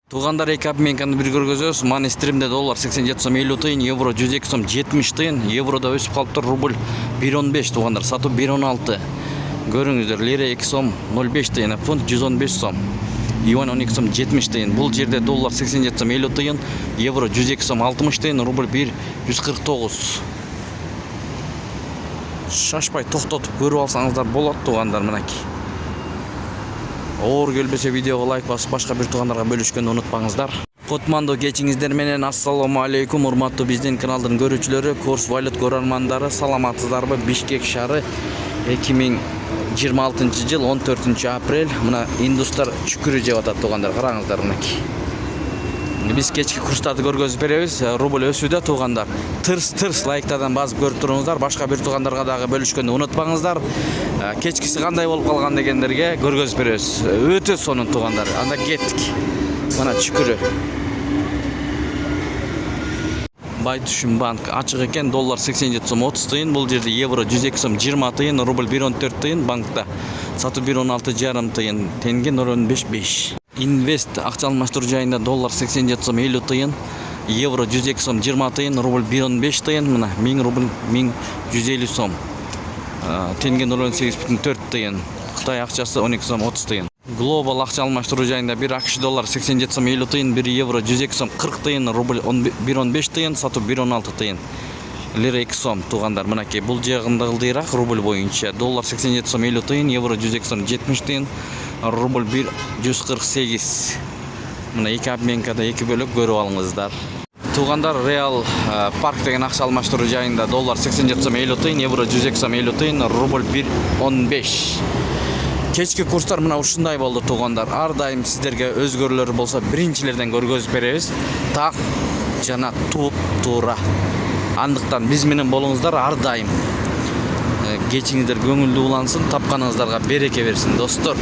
Тугандар эки обменканы бир көргөзөбүз. Мани стримде доллар 87 сом 50 тыйын, евро 102 сом 70 тыйын, еврода өсүп калыптыр, рубль 1.15 тугандар, сатуу 1.16. Көрүңүздөр, лира 2 сом 05 тыйын, фунт 115 сом. Юан 12 сом 70 тыйын. Бул жерде доллар 87 сом 50 тыйын, евро 102 сом 60 тыйын, рубль 149. Шашпай токтотуп көрүп алсаңыздар болот тугандар, мынакей. Оор келбесе видеого лайк басып башка бир тугандарга бөлүшкөндү унутпаңыздар. Кутмандуу кечиңиздер менен, ассаламу алейкум, урматтуу биздин каналдын көрүүчүлөрү, курс валют көрөрмандары, саламатсыздарбы? Бишкек шаары 2026 жыл 14 апрель. Мына индустар чүкүрү жеп атат тугандар, караңыздар мынакей. Биз кечки курстарды көргөзүп беребиз. Рубль өсүүдө тугандар. Тырс лайктардан басып көрүп туруңуздар. Башка бир тугандарга дагы бөлүшкөндү унутпаңыздар. Кечкиси кандай болуп калган дегендерге көргөзүп беребиз. Өтө сонун тугандар. Анда кеттик. Мына чүкүрү. Байтүшүм банк ачык экен. Доллар 87 сом 30 тыйын. Бул жерде евро 102 сом 20 тыйын, рубль 1.14 тыйын банкта. Сатуу 1.16,5 тыйын, тенге 0.55. Инвест акча алмаштыруу жайында доллар 87 сом 50 тыйын, евро 102 сом 20 тыйын, рубль 1.15 тыйын, мына 1000 рубль 1150 сом. Тенге 0.8,4 тыйын. Кытай акчасы 12 сом 30 тыйын. Глобал акча алмаштыруу жайында 1 акш доллар 87 сом 50 тыйын, 1 евро 102 сом 40 тыйын, рубль 1.15 тыйын, сатуу 1.16 тыйын. Лира 2 сом тугандар, мынакей бул жагында ылдыйраак рубль боюнча. Доллар 87 сом 50 тыйын, евро 102 сом 70 тыйын, рубль 148. Мына эки обменкада эки бөлөк көрүп алыңыздар. Тугандар, Реал парк деген акча алмаштыруу жайында доллар 87 сом 50 тыйын, евро 102 сом 50 тыйын, рубль 1.15. Кечки курстар мына ушундай болду тугандар. Ар дайым сиздерге өзгөрүүлөр болсо биринчилерден көргөзүп беребиз. Так жана туп туура. Андыктан биз менен болуңуздар ар дайым. Кечиңиздер көңүлдүү улансын, тапканыңыздарга береке берсин достор.